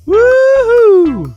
Woohoo!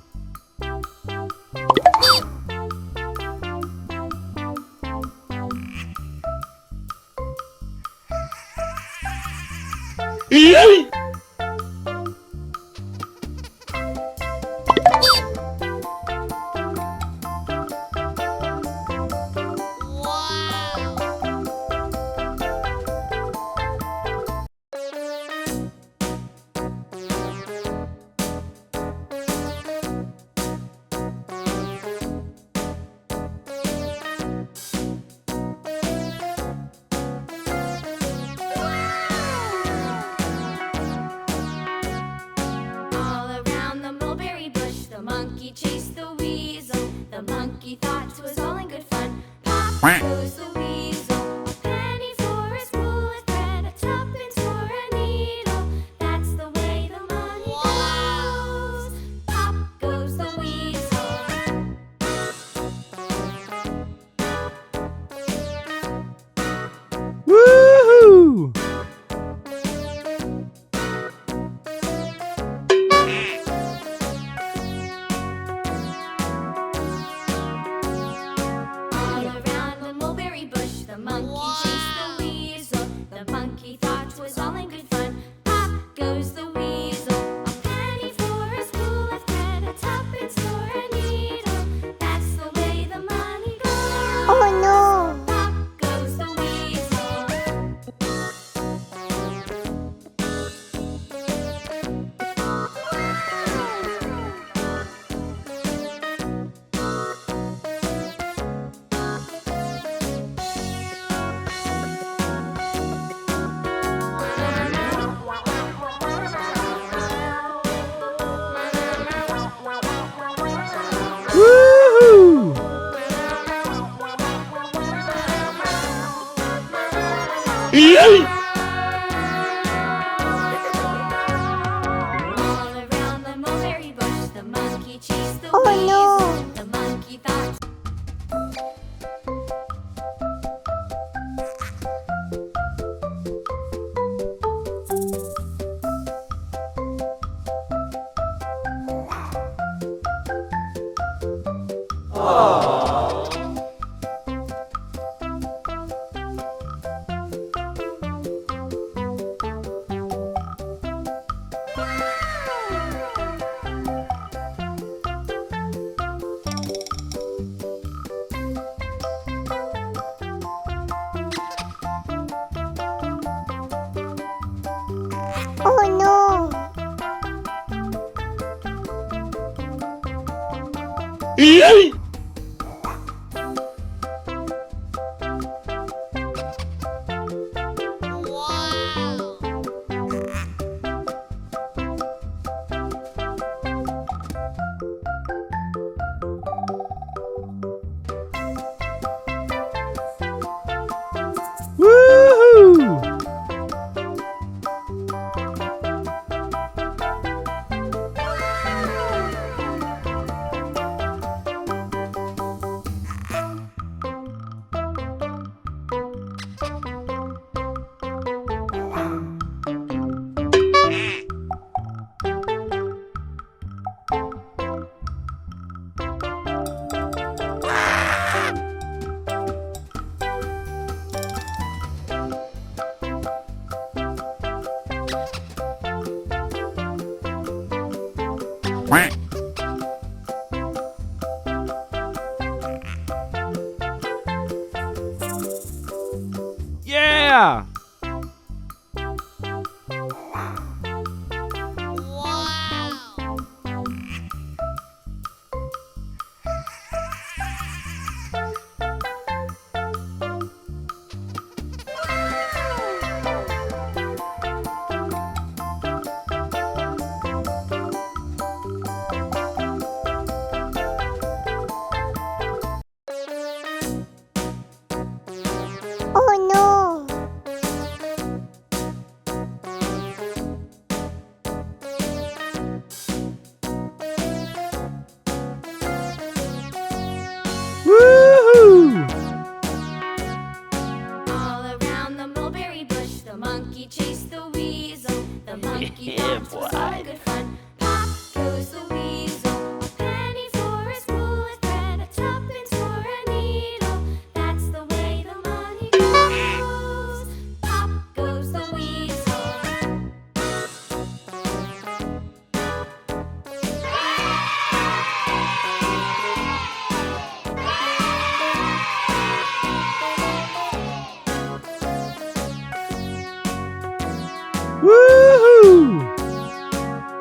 Chased the weasel. The monkey thought it was all in good fun. Pop goes the weasel. A penny for a spool of thread, a tuppence for a needle. That's the way the money goes. Pop goes the weasel. Woohoo! The monkey chased the weasel. The monkey thought it was all in good fun. Pop goes the weasel. A penny for a spool of thread, a tuppence for a needle. That's the way the money goes. Oh no! Pop goes the weasel. Woohoo! All around the mulberry bush, the monkey chased the Oh weasel. no! The monkey thought. Oh no! Woohoo! Yeah! Oh no! Woohoo! All around the mulberry bush, the monkey chased the weasel. The monkey thought it was all good fun. Pop goes the weasel. A penny for a spool of thread, a tuppence for a needle. That's the way the money goes. Pop goes the weasel. Woohoo!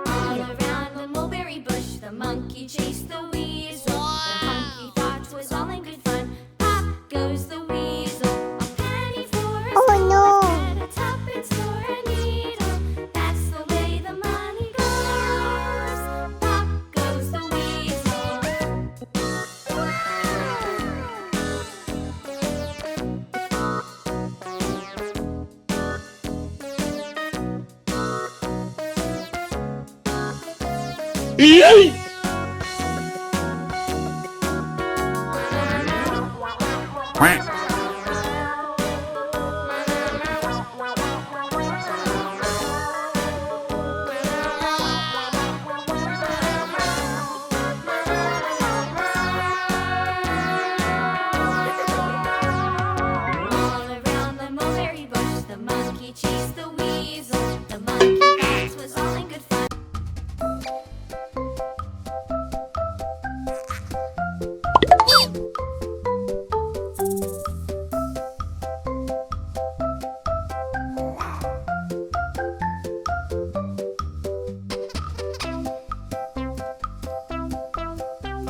All around the mulberry bush, the monkey chased the weasel. The monkey thought it was all in good fun. Pop goes the weasel. A penny for a Oh spool no! of thread, a tuppence for a needle. That's the way the money goes. Pop goes the Quack.